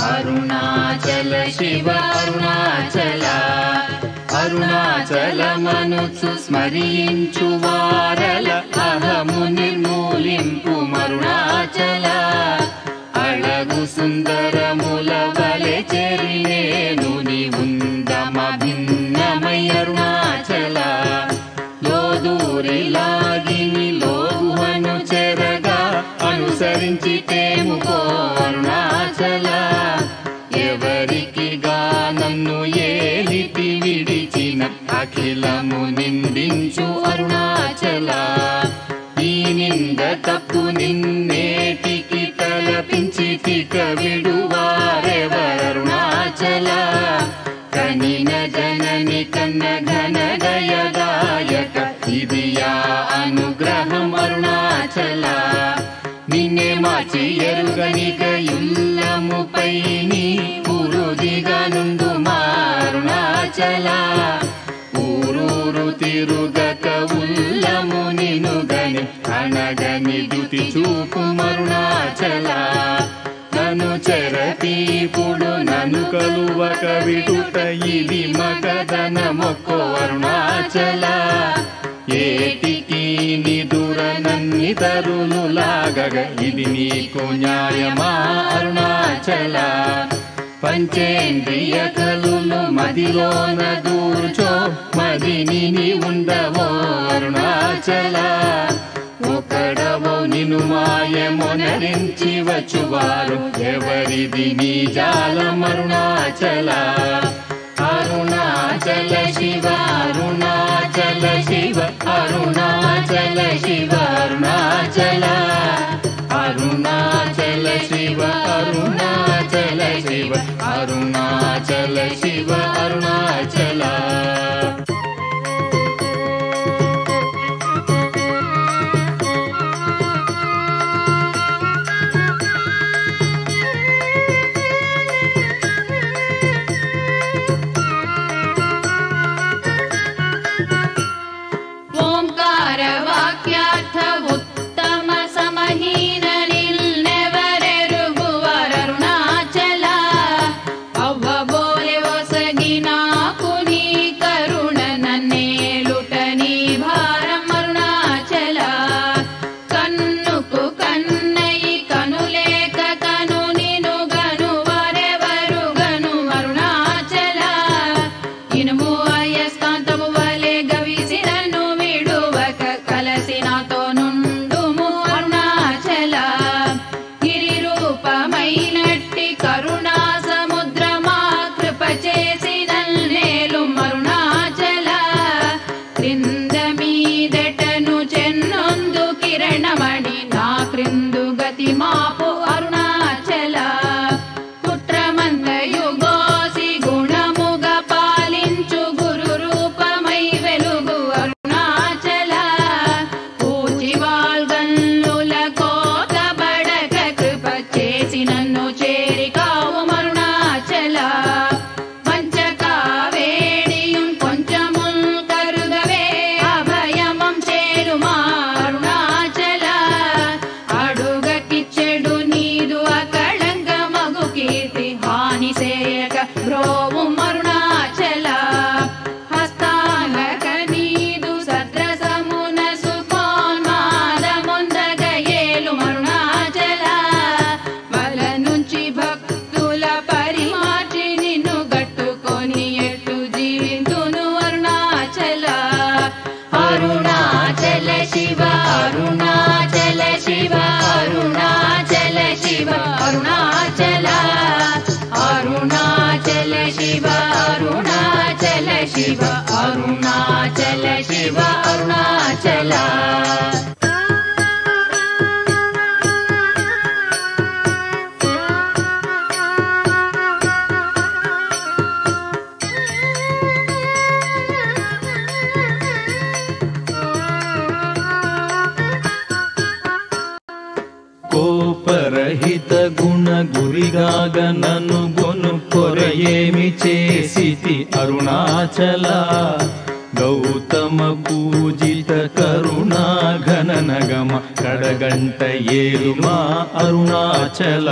అరుణాచల శివ అరుణాచల అరుణాచలమనుచు స్మరించు వారల అహము నిర్మూలింపు అరుణాచల అళగు సుందరముల వలె చెరినేను నీవుందమ భిన్నమై అరుణాచల లోదూరిలాగిని లోగుహను చెరగా అనుసరించి తేముకో అరుణాచల ఎవరికి నన్ను ఏలితి విడిచిన అఖిలము నిందించు అరుణాచల ఈ నింద తప్పు నిన్నేటికి తలపించి తిక విడువారెవరుణాచల కనిన జనని కన్న ఘన దయదాయక ఇది యా అనుగ్రహం అరుణాచల నిన్నే మాచి ఎరుగనిక యుల్లముపై నీ పురుదిగనుందు అరుణాచల ఊరూరు తిరుగక ఉల్లము నినుగని అనగని దుతి చూపు అరుణాచల నన్ను చెరపీపుడు నన్ను కలువక విడుట ఇది మగదన మొక్కో అరుణాచల ఏటికి నిదుర నన్ని తరునులాగగ ఇది నీకు న్యాయమా అరుణాచల పంచేంద్రియ కలులు మదిలోన దూర్చో మదిని ఉండవో అరుణాచల ఒకడవో నిను మాయమొనరించి వచ్చువారు ఎవరిది నీ జాలం అరుణాచల అరుణాచల శివ అరుణాచల శివ అరుణాచల శివ అరుణాచల అరుణాచల శివ అరుణాచల శివ అరుణాచల శివ అరుణాచల శివ అరుణాచల శివ అరుణాచల కోపరహిత గుణ గురిగాగ నన్ను గొను కొరయేమి చేసితి అరుణాచల గౌతమ పూజిత కరుణా ఘన నగమ కడగంట ఏలుమా అరుణాచల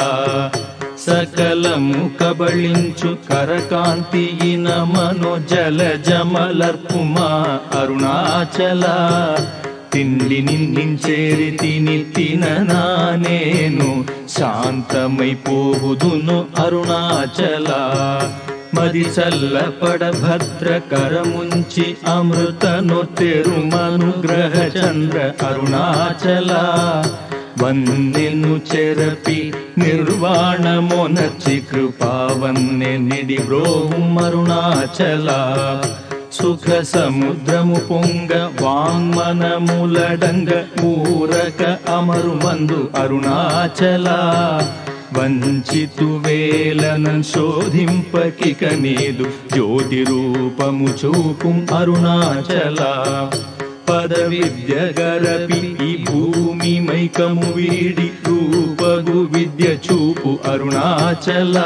సకలము కబళించు కరకాంతియిన మనోజల జమలర్పుమా అరుణాచల తిండి నిందించేరి తిని తిననా నేను శాంతమైపోవుదును అరుణాచల మది చల్లపడ భద్రకరముంచి అమృతను తెరుమనుగ్రహ చంద్ర అరుణాచల వందెను చెరపి నిర్వాణమొనర్చి కృపావన్నె నిడి బ్రోవు అరుణాచల సుఖ సముద్రము పొంగ వాంగ్మనములడంగ ఊరక అమరు మందు అరుణాచల వంచితు వేలనన్ శోధింపకిక నీదు జ్యోతి రూపము చూపు అరుణాచల పద విద్య గరపి ఈ భూమి మైకము వీడి రూపగు విద్య చూపు అరుణాచల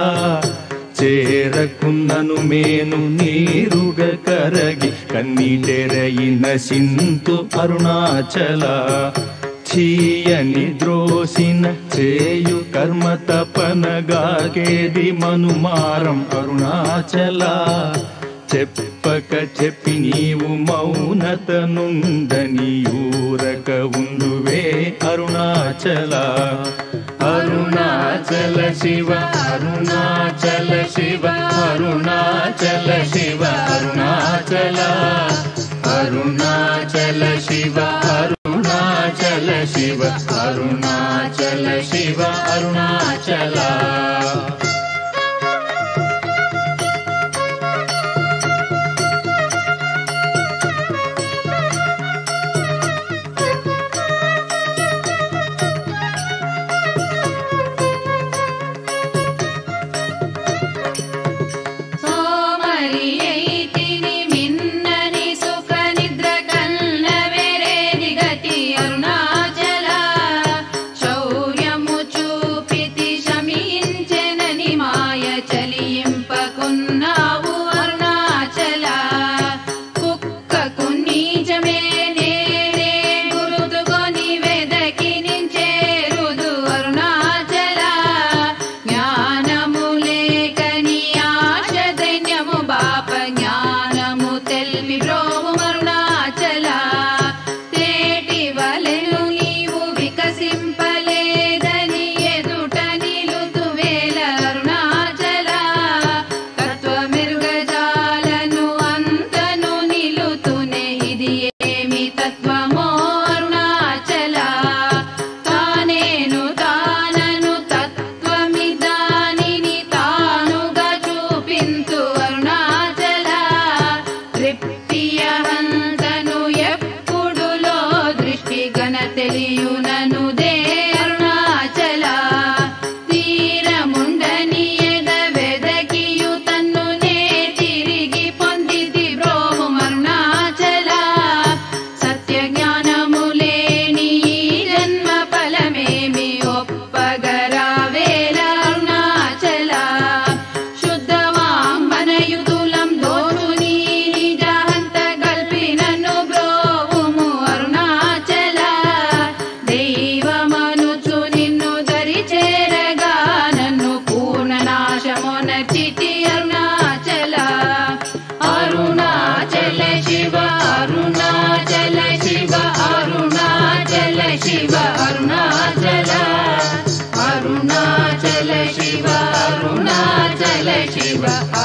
చేరకున్నను మేను నీరుగ కరగి కన్నీటెరయిన సింతు అరుణాచల చీయని ద్రోసిన చేయు కర్మ తపనగాకేది మనుమారం అరుణాచల చెప్పక చెప్పి నీవు మౌనత నుండని ఊరక ఉండువే అరుణాచల అరుణాచల శివ అరుణాచల శివ అరుణాచల శివ అరుణాచల అరుణాచల శివ అరుణాచల శివ అరుణాచల శివ అరుణాచల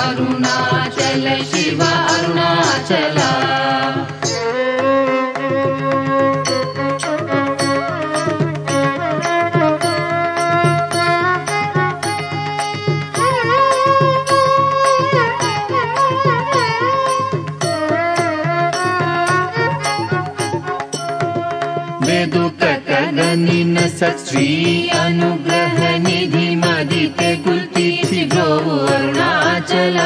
అరుణాచల శివ అరుణాచల వెదుకగనిన సత్శ్రీ అనుగ్రహ నిధి మదితే గుర్తించి బ్రోవు అరుణాచల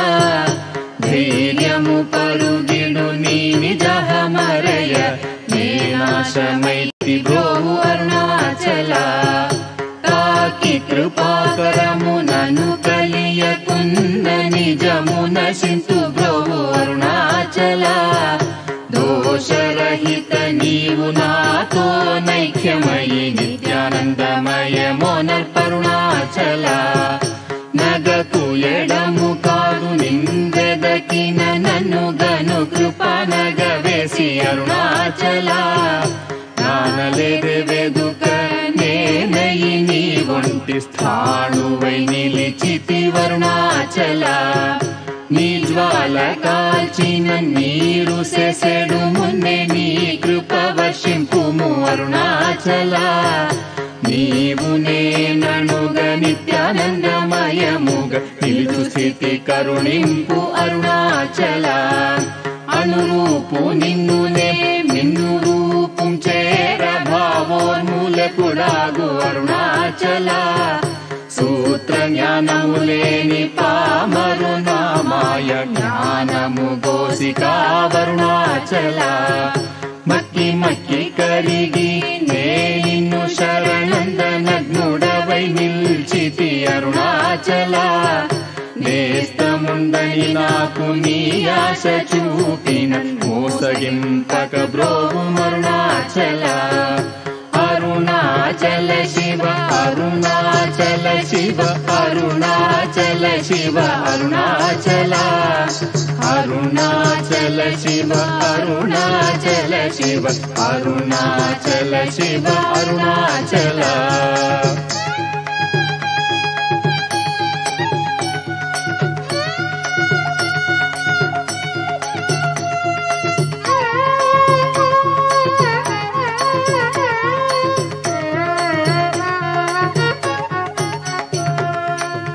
ధైర్యము పరుగిడు నీ నిజహ మరయ నేనాశమైతి బ్రోవు అరుణాచల తాకి కృపాకరము నను కలియకున్న నిజము నశింతు బ్రోవు అరుణాచల దోషరహిత నీవు నాతో నైక్యమయి నిత్యానందమయ మోనర్పరుణాచల కృపనగవేసి అరుణాచల నానలేదే వేదుక నేనయి నీ ఒంటి స్థాణువై నిలిచితి అరుణాచల నీ జ్వాల కాల్చిన నీరు సెసెడు మున్నే నీ కృప వర్షింపుము అరుణాచల నీవు నేననుగ నిత్యానందమయముగ నిలుచు స్థితి కరుణింపు అరుణాచల అనురూపు నిన్నునే మిన్ను రూపం చేర భావోన్మూలకుడాగు అరుణాచల సూత్ర జ్ఞానము లేని పామరు నామాయ జ్ఞానము గోసికా అరుణాచల మక్కి మక్కి కరిగి నే నిన్ను శరణందనగ్నుడవై నిల్చితి అరుణాచల నేస్తముందని నాకు నీ ఆశ చూపిన మోసగింపక బ్రోవు అరుణాచల అరుణాచల శివ అరుణాచల శివ అరుణాచల శివ అరుణాచల అరుణాచల శివ అరుణాచల శివ అరుణాచల శివ అరుణాచల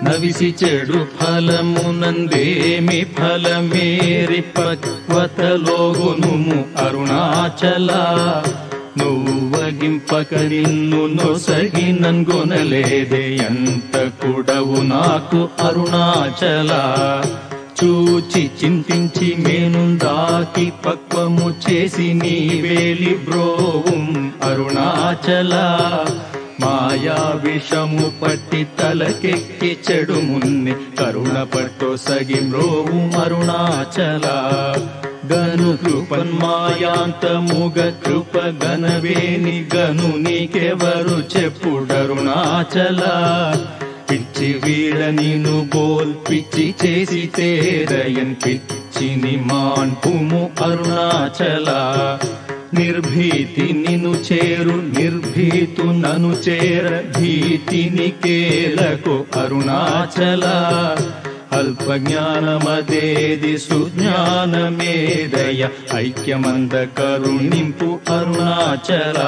నవిసి చెడు ఫలమునందేమి ఫలమేరి పక్వతలోగునుము అరుణాచల నువ్వగింపక నిన్ను నొసగినన్గొనలేదే ఎంత కూడవు నాకు అరుణాచల చూచి చింతించి మేనుందాకి పక్వము చేసి నీ వేలి బ్రోవుం అరుణాచల మాయా విషము పట్టి తలకెక్కి చెడు మున్ని కరుణ పట్టు సగి మ్రోవు అరుణాచల గను కృపన్మాయాంతముగ కృప గనవేని గను నీకెవరు చెప్పుడరుణాచల పిచ్చి వీడ నిన్ను బోల్ పిచ్చి చేసి తేరయన్ పిచ్చిని మాన్పుము అరుణాచల నిర్భీతి నిను చేరు నిర్భీతు నను చేర భీతిని కేలకు అరుణాచల అల్ప జ్ఞానమదేది సుజ్ఞానమేదయ ఐక్యమంద కరుణింపు అరుణాచల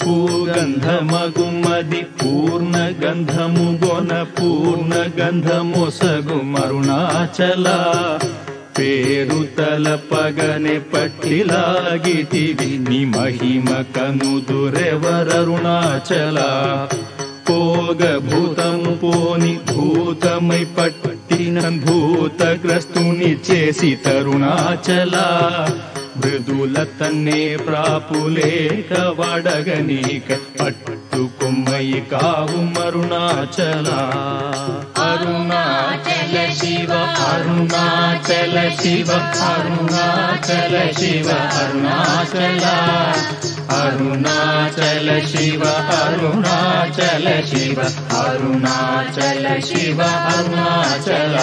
పూగంధమగుమది పూర్ణ గంధము గొన పూర్ణ గంధమొసగు అరుణాచల పేరు తలపగనే పట్టిలాగితివి నీ మహిమ కనుదురెవరరుణాచల పోగ భూతము పోని భూతమై పట్టిన భూతగ్రస్తుని చేసి తరుణాచల మృదుల తన్నే ప్రాపులేక వడగనీక పట్టుకుమ్మయి కావు అరుణాచల అరుణాచల శివ అరుణాచల శివ అరుణాచల శివ అరుణాచల అరుణాచల శివ అరుణాచల శివ అరుణాచల శివ అరుణాచల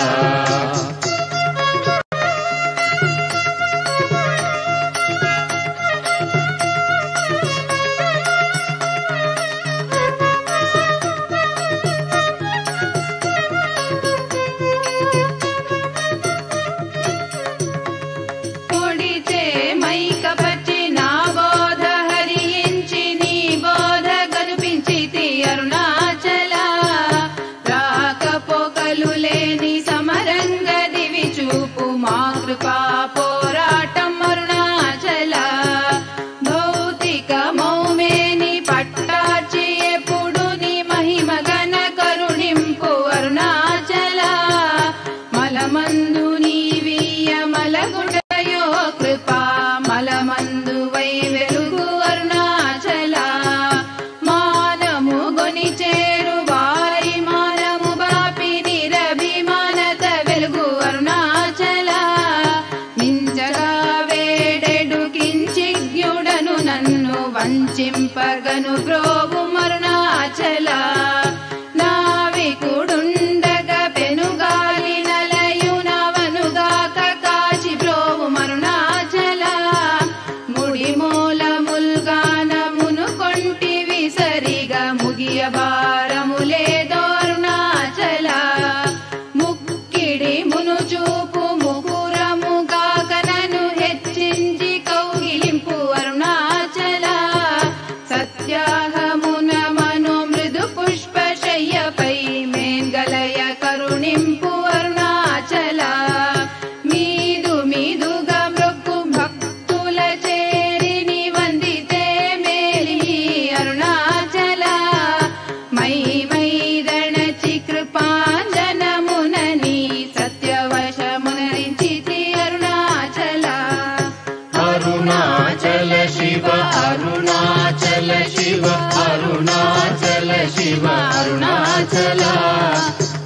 శివ అరుణాచల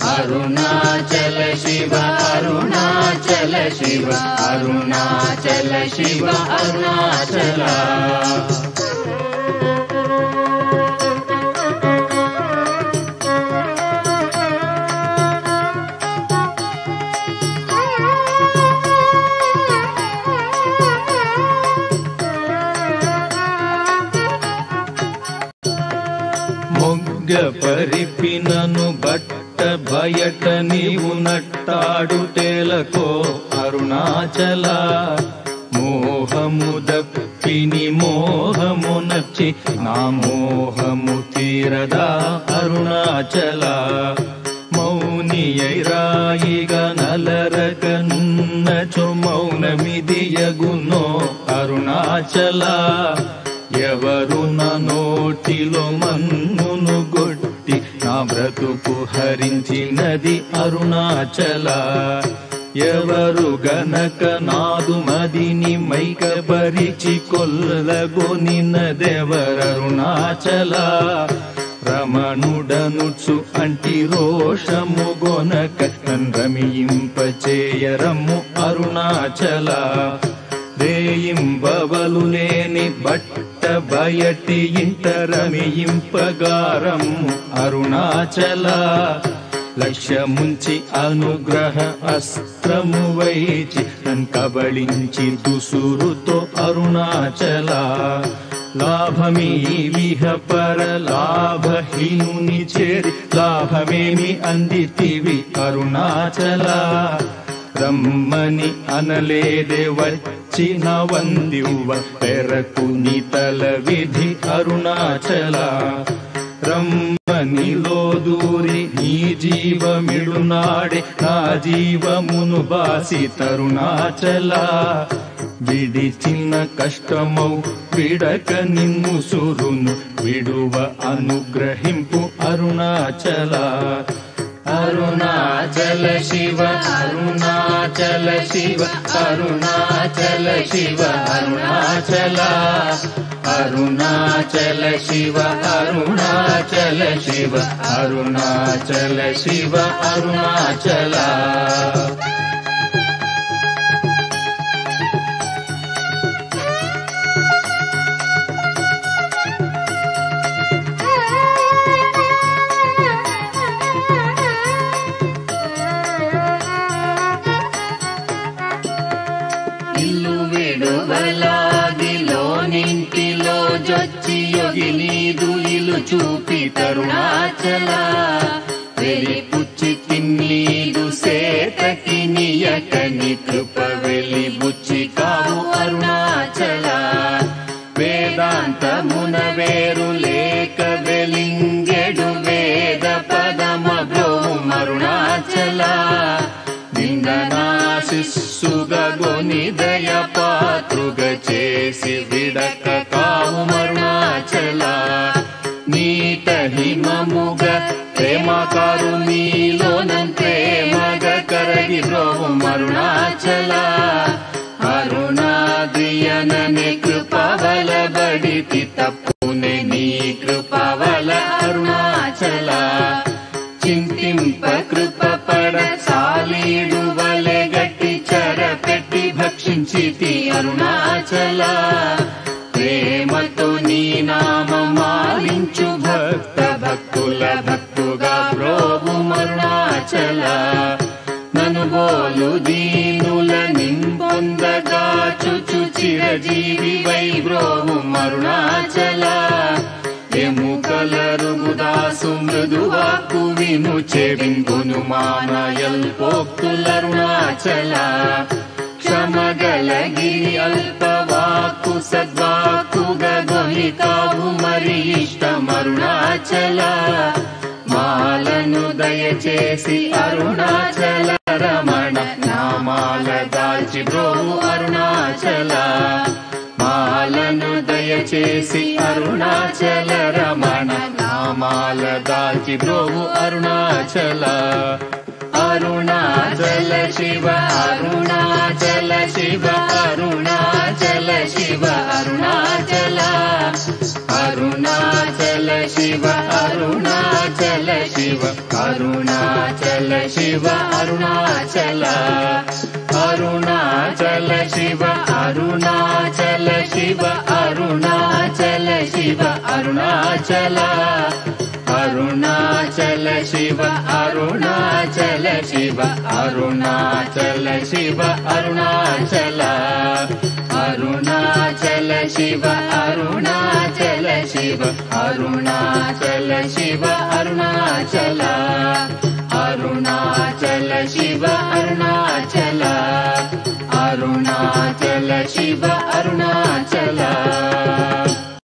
అరుణాచల శివ అరుణాచల శివ అరుణాచల శివ అరుణాచల మొగ్గ పరిపినను బట్ట బయట నీవు నట్టాడు తేలకో అరుణాచల మోహము దప్పిని మోహము నచ్చి నా మోహము తీరదా అరుణాచల మౌనియైరాయిగా నలరగనున్నచో మౌనమిదియగునో అరుణాచల ఎవరు నా నోటిలో మన్నును గొట్టి నా బ్రతుకు హరించినది అరుణాచల ఎవరు గనక నాదు మదిని మైకపరిచి కొల్లగొనినదెవరరుణాచల రమణుడనుచు అంటి రోషము గొనక రమియింపచేయరము అరుణాచల రేయింబవలు లేని బట్ట బయటి ఇంట రమియింపగారము అరుణాచల లక్ష్యముంచి అనుగ్రహ అస్త్రము వైచి కబళించి దుసురుతో అరుణాచల లాభమీ విహ పర లాభహీనుని చేరి లాభమేమి అందితివి అరుణాచల రమ్మని అనలేదే వచ్చిన వందివ్వ పెరకు నీ తల విధి అరుణాచల రమ్మనిలో దూరి నీ జీవమిడునాడే నా జీవమును బాసి తరుణాచల విడిచిన కష్టమౌ విడక నిన్ను సురును విడువ అనుగ్రహింపు అరుణాచల అరుణాచల శివ అరుణాచల శివ అరుణాచల శివ అరుణాచల అరుణాచల శివ అరుణాచల శివ అరుణాచల శివ అరుణాచల నింటిలో జొచ్చి యోగి నీదు ఇలు చూపి తరుణాచల వెలిపుచ్చి తిన్నీదు సేతకి నియకని కృప వెలి బుచ్చి కావు అరుణాచల వేదాంతమున వేరు లేక వెలింగెడు వేద పదమ బ్రోము అరుణాచల నిందనాశిస్సుగొని దయ పాత్రుగ చేసి విడక కావు అరుణాచల నీట హిమముగ ప్రేమకారు నీలోనం ప్రేమగ కరగి బ్రోవు అరుణాచల అరుణాద్రియననే కృపవల బడితి తప్పునే నీ కృపవల అరుణాచల చింతింప కృప పడ సాలీడు వలె గట్టి చెరపెట్టి భక్షించితి అరుణాచల ప్రేమతో నీ నామమాలించు భక్త భక్తుల భక్తుగా బ్రోవు అరుణాచల నను బోలు దీనుల నింపొందగా చుచు చిరజీవి వై బ్రోవు అరుణాచల ఎముకలరుగుదాసు మృదువాకు విను చెవింగును మానయల్పోక్తులరుణాచల క్షమగలగిరి అల్పవాకు సద్వాకుగా గొని కావు మరి ఇష్టమరుణాచల మాలను దయచేసి అరుణాచల రమణ నామాల దాల్చి బ్రోవు అరుణాచల మాలను దయచేసి అరుణాచల రమణ నామాల దాల్చి బ్రోవు అరుణాచల అరుణాచల శివ అరుణాచల శివ అరుణాచల శివ అరుణాచల ಅರುಣಾಚಲ ಶಿವ ಅರುಣಾಚಲ ಶಿವ ಅರುಣಾಚಲ ಶಿವ ಅರುಣಾಚಲ ಅರುಣಾಚಲ ಶಿವ ಅರುಣಾಚಲ ಶಿವ ಅರುಣಾಚಲ ಶಿವ ಅರುಣಾಚಲ ಅರುಣಾಚಲ ಶಿವ ಅರುಣಾಚಲ ಶಿವ ಅರುಣಾಚಲ ಶಿವ ಅರುಣಾಚಲ ಅರುಣಾಚಲ ಶಿವ ಅರುಣಾಚಲ ಶಿವ ಅರುಣಾಚಲ ಶಿವ ಅರುಣಾಚಲ ಅರುಣಾಚಲ ಶಿವ ಅರುಣಾಚಲ ಅರುಣಾಚಲ ಶಿವ ಅರುಣಾಚಲ